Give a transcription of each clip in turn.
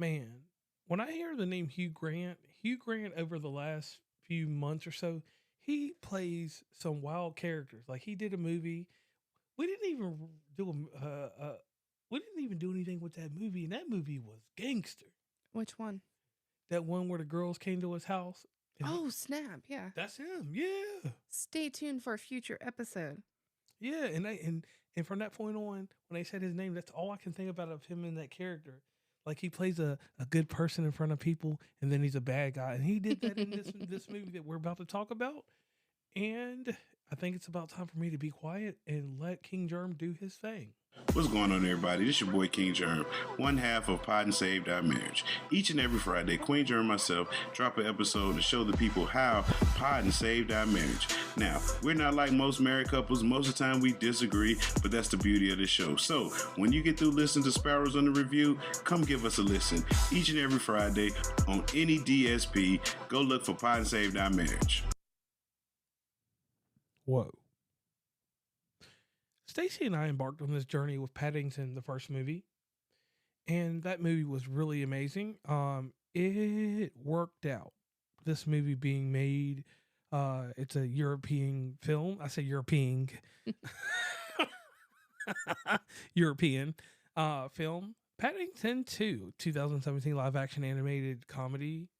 Man, when I hear the name Hugh Grant over the last few months or so, he plays some wild characters. Like he did a movie. We didn't even do we didn't even do anything with that movie, and that movie was gangster. Which one? That one where the girls came to his house. And Oh, snap. Yeah. that's him. Yeah. Stay tuned for a future episode. Yeah, and from that point on, when they said his name, that's all I can think about of him in that character. Like he plays a good person in front of people, and then he's a bad guy, and he did that in this movie that we're about to talk about. And I think it's about time for me to be quiet and let King Germ do his thing. What's going on, everybody? This your boy King Germ, one half of Pod and Saved Our Marriage. Each and every Friday, Queen Germ and myself drop an episode to show the people how Pod and Saved Our Marriage. Now, we're not like most married couples. Most of the time we disagree, but that's the beauty of the show. So, when you get through listening to Sparrows Under review, come give us a listen. Each and every Friday on any DSP, go look for Pod and Saved Our Marriage. Whoa. Stacey and I embarked on this journey with Paddington, the first movie, and that movie was really amazing. It worked out. This movie being made, it's a European film. I say European, European film. Paddington 2, 2017 live action animated comedy.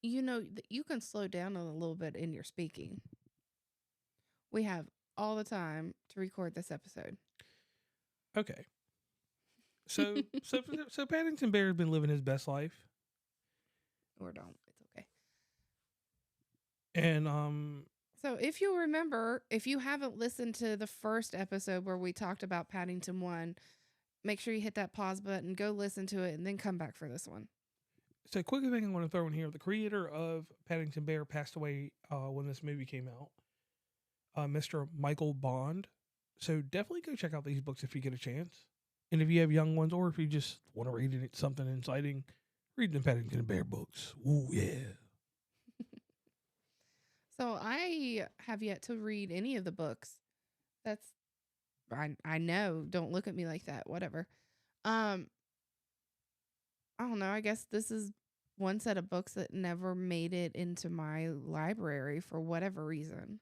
You know, you can slow down a little bit in your speaking. We have all the time to record this episode. Okay. So Paddington Bear has been living his best life. Or don't. It's okay. And So if you remember, if you haven't listened to the first episode where we talked about Paddington 1, make sure you hit that pause button, go listen to it, and then come back for this one. so quick thing I want to throw in here. The creator of Paddington Bear passed away when this movie came out. Mr. Michael Bond. So definitely go check out these books if you get a chance. And if you have young ones, or if you just want to read something inciting, read the Paddington Bear books. Ooh, yeah. So I have yet to read any of the books. That's I know. Don't look at me like that. Whatever. I don't know. I guess this is one set of books that never made it into my library for whatever reason.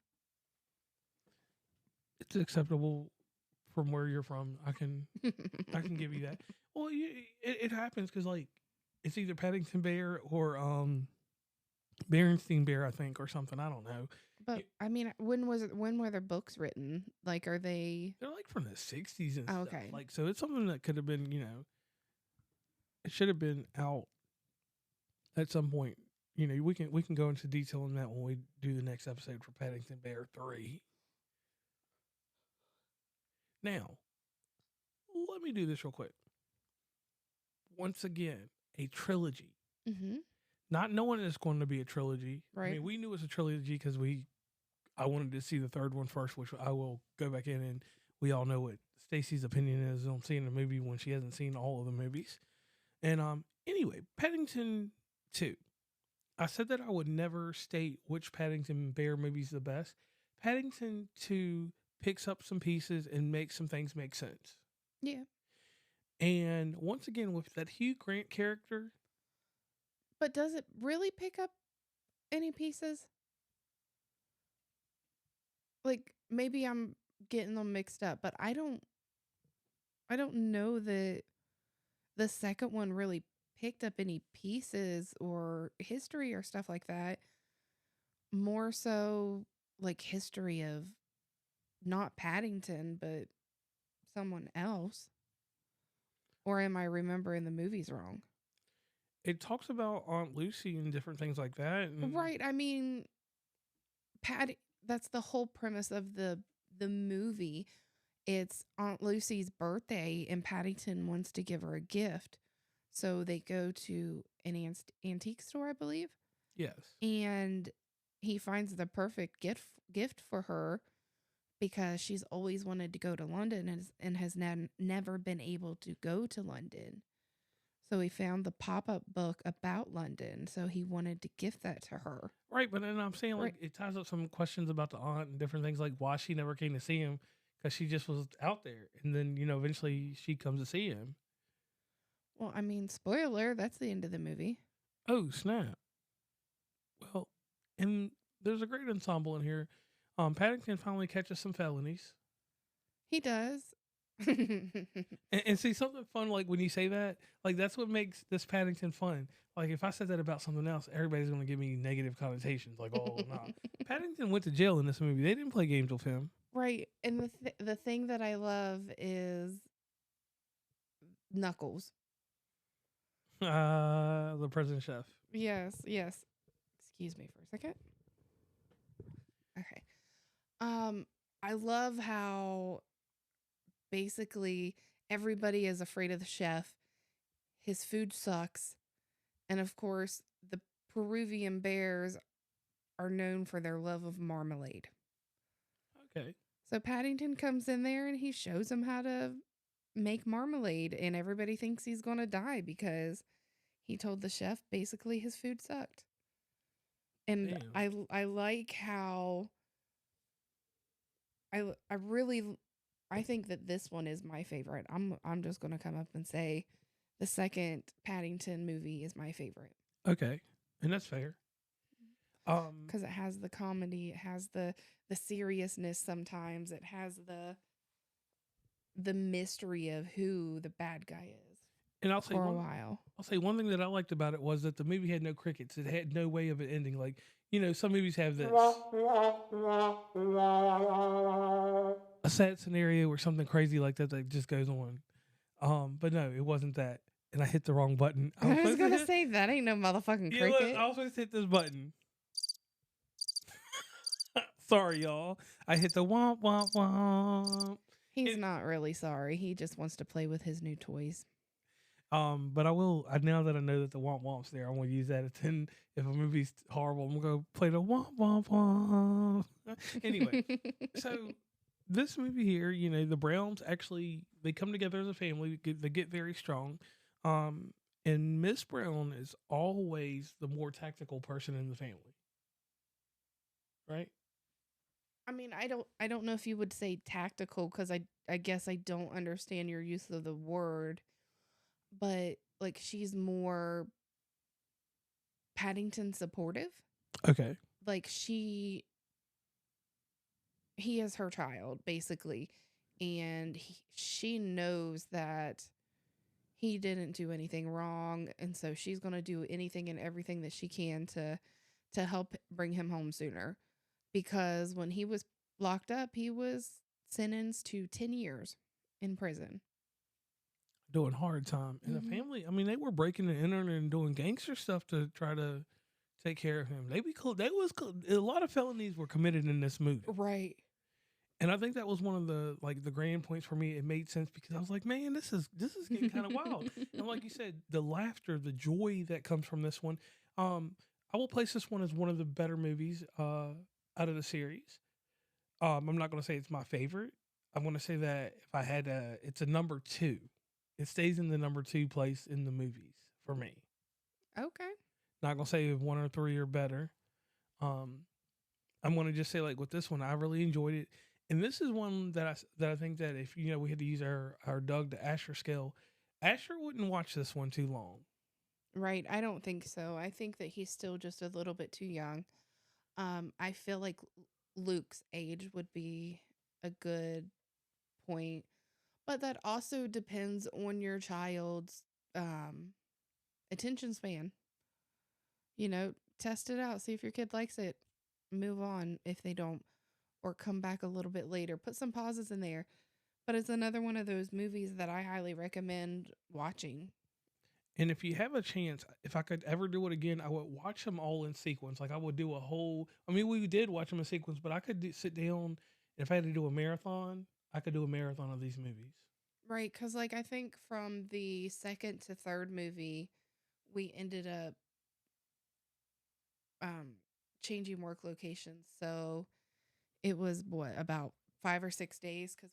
It's acceptable from where you're from. I can give you that. Well, it happens because like it's either Paddington Bear or Berenstein Bear, I think, or something. I don't know. But I mean, when were the books written? Like, are they? They're like from the 60s and stuff. Okay. Like, so it's something that could have been, it should have been out at some point. We can go into detail on that when we do the next episode for Paddington Bear 3. Now, let me do this real quick. Once again, a trilogy. Mm-hmm. Not knowing it's going to be a trilogy. Right. I mean, we knew it was a trilogy because I wanted to see the third one first, which I will go back in, and we all know what Stacey's opinion is on seeing the movie when she hasn't seen all of the movies. And anyway, Paddington 2. I said that I would never state which Paddington Bear movie is the best. Paddington 2 picks up some pieces and makes some things make sense. Yeah. And once again, with that Hugh Grant character. But does it really pick up any pieces? Like, maybe I'm getting them mixed up, but I don't know that the second one really picked up any pieces or history or stuff like that. More so like history of not Paddington, but someone else. Or am I remembering the movies wrong? It talks about Aunt Lucy and different things like that. And Right. I mean, that's the whole premise of the movie. It's Aunt Lucy's birthday and Paddington wants to give her a gift. So they go to an antique store, I believe. Yes. And he finds the perfect gift for her because she's always wanted to go to London and has never been able to go to London. So he found the pop-up book about London. So he wanted to gift that to her. Right, but then I'm saying like Right. it ties up some questions about the aunt and different things like why she never came to see him because she just was out there, and then eventually she comes to see him. Well, I mean, spoiler, that's the end of the movie. Oh, snap. Well, and there's a great ensemble in here. Paddington finally catches some felonies. He does. And see something fun, like when you say that, like that's what makes this Paddington fun. Like if I said that about something else, everybody's gonna give me negative connotations. Like, oh no, Paddington went to jail in this movie. They didn't play games with him. Right. And the thing that I love is Knuckles. The prison chef. Yes, yes. Excuse me for a second. Okay. I love how basically everybody is afraid of the chef. His food sucks. And of course, the Peruvian bears are known for their love of marmalade. Okay. So Paddington comes in there and he shows him how to make marmalade, and everybody thinks he's going to die because he told the chef basically his food sucked. And Damn. I like how I think that this one is my favorite. I'm just going to come up and say the second Paddington movie is my favorite. Okay, and that's fair. Because it has the comedy, it has the seriousness. Sometimes it has the mystery of who the bad guy is. And I'll say for a while. I'll say one thing that I liked about it was that the movie had no crickets. It had no way of it ending. Like, you know, some movies have this a sad scenario or something crazy like that just goes on. But no, it wasn't that. And I hit the wrong button. I was gonna say that ain't no motherfucking cricket. Look, I was supposed to hit this button. Sorry, y'all. I hit the womp womp womp. He's not really sorry. He just wants to play with his new toys. But I will. Now that I know that the womp womp's there, I want to use that. Then, if a movie's horrible, I'm gonna go play the womp womp womp. Anyway, so this movie here, you know, the Browns actually they come together as a family. They get very strong. And Miss Brown is always the more tactical person in the family, right? I mean, I don't know if you would say tactical, because I guess I don't understand your use of the word, but like she's more Paddington supportive. Okay. Like he is her child basically, and she knows that he didn't do anything wrong, and so she's going to do anything and everything that she can to help bring him home sooner. Because when he was locked up, he was sentenced to 10 years in prison. Doing hard time. And the family, I mean, they were breaking and entering and doing gangster stuff to try to take care of him. A lot of felonies were committed in this movie. Right. And I think that was one of the grand points for me. It made sense because I was like, man, this is getting kind of wild. And like you said, the laughter, the joy that comes from this one. I will place this one as one of the better movies out of the series. I'm not going to say it's my favorite. I'm going to say that if I had it's a number 2. It stays in the number 2 place in the movies for me. Okay. Not going to say if 1 or 3 are better. I'm going to just say, like, with this one, I really enjoyed it. And this is one that I think that if, you know, we had to use our Doug to Asher scale, Asher wouldn't watch this one too long. Right. I don't think so. I think that he's still just a little bit too young. I feel like Luke's age would be a good point, but that also depends on your child's attention span. You know, test it out, see if your kid likes it, move on if they don't, or come back a little bit later. Put some pauses in there. But it's another one of those movies that I highly recommend watching. And if you have a chance, if I could ever do it again, I would watch them all in sequence. Like I would do a whole. I mean, we did watch them in sequence, but I could sit down. If I had to do a marathon, I could do a marathon of these movies. Right, because like I think from the second to third movie, we ended up changing work locations. So it was about 5 or 6 days, because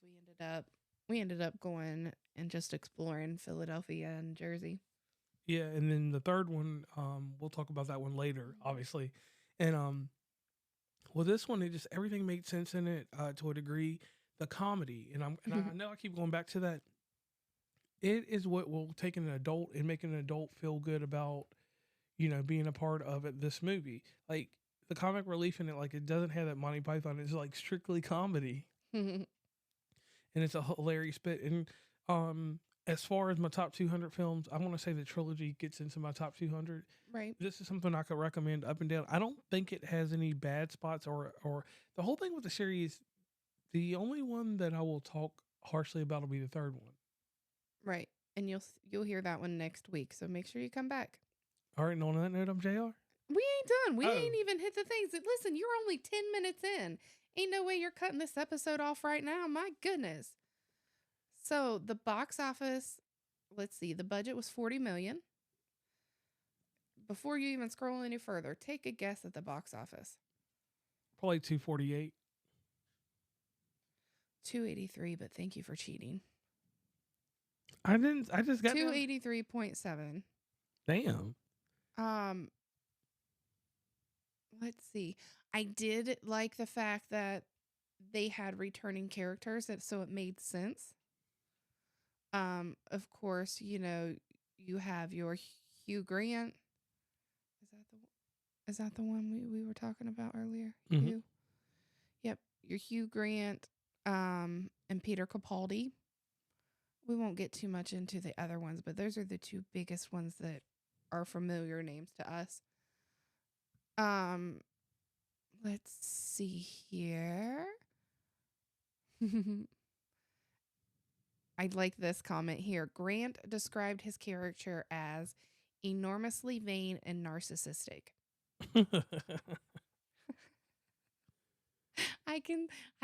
we ended up going and just exploring Philadelphia and Jersey. Yeah, and then the third one, we'll talk about that one later, obviously. And well, this one, it just everything made sense in it to a degree. The comedy, and I know I keep going back to that. it is what will take an adult and make an adult feel good about, being a part of it. This movie, like the comic relief in it, like it doesn't have that Monty Python. It's like strictly comedy, and it's a hilarious bit. And as far as my top 200 films, I want to say the trilogy gets into my top 200. Right. This is something I could recommend up and down. I don't think it has any bad spots or the whole thing with the series. The only one that I will talk harshly about will be the third one. Right. And you'll hear that one next week. So make sure you come back. All right, and on that note, I'm JR. We ain't done. We Oh. ain't even hit the things. Listen, you're only 10 minutes in. Ain't no way you're cutting this episode off right now. My goodness. So the box office, let's see, the budget was $40 million. Before you even scroll any further, take a guess at the box office. Probably 248. 283, but thank you for cheating. I just got 283.7. Damn. Let's see. I did like the fact that they had returning characters, so it made sense. Of course, you have your Hugh Grant. Is that the one we were talking about earlier? Mhm. Hugh? Yep, your Hugh Grant, and Peter Capaldi. We won't get too much into the other ones, but those are the two biggest ones that are familiar names to us. Let's see here. I like this comment here. Grant described his character as enormously vain and narcissistic. I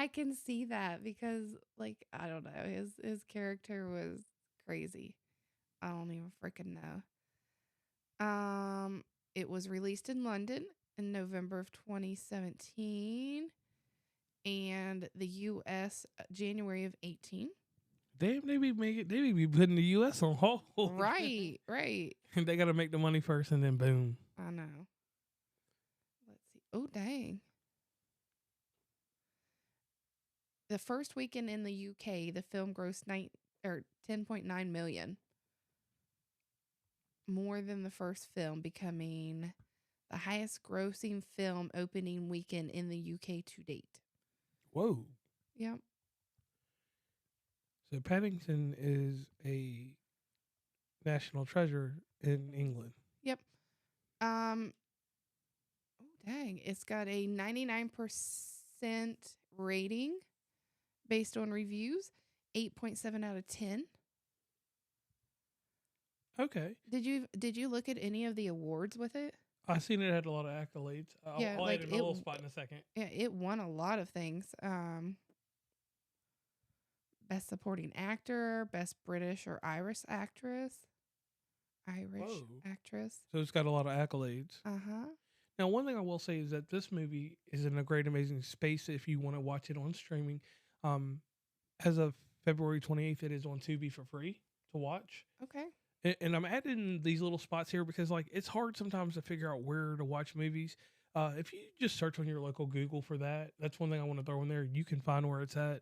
can see that because, like, I don't know, his character was crazy. I don't even freaking know. It was released in London in November of 2017 and the US January of 18. Damn, they be putting the US on hold. Right. They got to make the money first and then boom. I know. Let's see. Oh, dang. The first weekend in the UK, the film grossed 10.9 million. More than the first film, becoming the highest grossing film opening weekend in the UK to date. Whoa. Yep. So Paddington is a national treasure in England. Yep. Oh, dang. It's got a 99% rating based on reviews, 8.7 out of 10. Okay. Did you look at any of the awards with it? I seen it had a lot of accolades. I'll add in my little spot in a second. Yeah, it won a lot of things. Best supporting actor, best British or Irish actress. So it's got a lot of accolades. Uh-huh. Now, one thing I will say is that this movie is in a great, amazing space if you want to watch it on streaming. As of February 28th, it is on Tubi for free to watch. Okay. And I'm adding these little spots here because, like, it's hard sometimes to figure out where to watch movies. If you just search on your local Google for that, that's one thing I want to throw in there. You can find where it's at.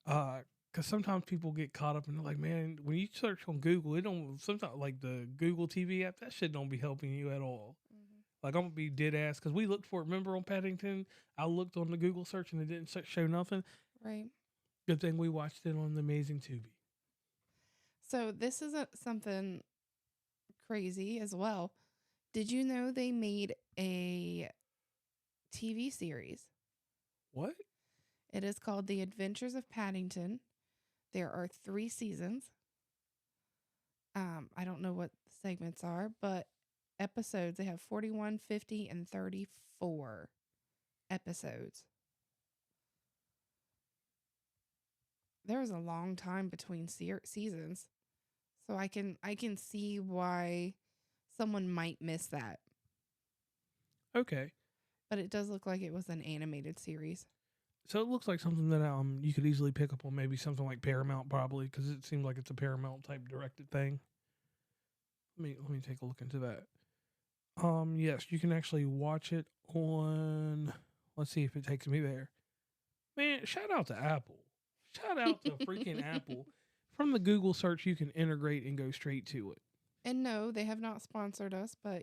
Because sometimes people get caught up and they're like, man, when you search on Google, it don't, sometimes like the Google TV app, that shit don't be helping you at all. Mm-hmm. Like, I'm going to be dead ass because we looked for it. Remember on Paddington, I looked on the Google search and it didn't show nothing. Right. Good thing we watched it on the amazing Tubi. So this isn't something crazy as well. Did you know they made a TV series? What? It is called The Adventures of Paddington. There are 3 seasons. I don't know what the segments are, but episodes, they have 41, 50, and 34 episodes. There was a long time between seasons. So I can see why someone might miss that. Okay. But it does look like it was an animated series. So it looks like something that you could easily pick up on maybe something like Paramount probably because it seems like it's a Paramount type directed thing. Let me take a look into that. Yes, you can actually watch it on. Let's see if it takes me there. Man, shout out to Apple. Shout out to freaking Apple from the Google search, you can integrate and go straight to it. And no, they have not sponsored us, but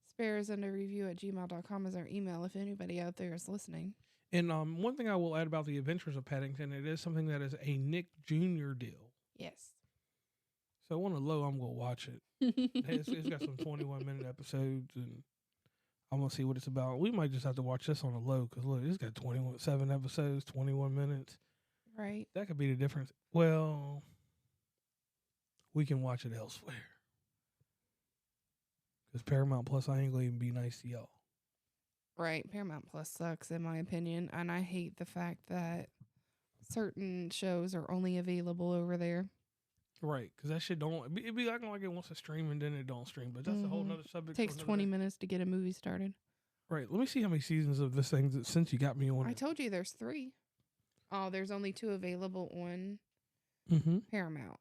Sparrows Under review at gmail.com is our email if anybody out there is listening. And one thing I will add about the Adventures of Paddington, it is something that is a Nick Jr. deal. Yes. So on the low, I'm going to watch it. It's got some 21-minute episodes, and I'm going to see what it's about. We might just have to watch this on the low, because look, it's got 7 episodes, 21 minutes. Right. That could be the difference. Well, we can watch it elsewhere. Because Paramount Plus, I ain't going to even be nice to y'all. Right. Paramount Plus sucks, in my opinion. And I hate the fact that certain shows are only available over there. Right. Because that shit don't... It'd be acting like it wants to stream and then it don't stream. But that's a whole nother subject. Takes 20 minutes to get a movie started. Right. Let me see how many seasons of this thing since you got me on I it. told you there's 3. Oh, there's only 2 available on Paramount.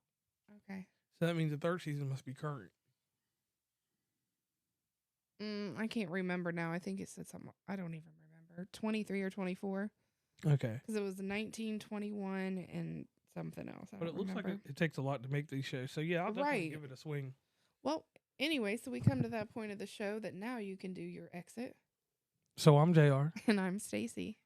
Okay. So that means the 3rd season must be current. I can't remember now. I think it said something. I don't even remember. 23 or 24. Okay. Because it was 19, 21, and something else. But it looks like it takes a lot to make these shows. So, yeah, I'll definitely give it a swing. Well, anyway, so we come to that point of the show that now you can do your exit. So, I'm JR. And I'm Stacey.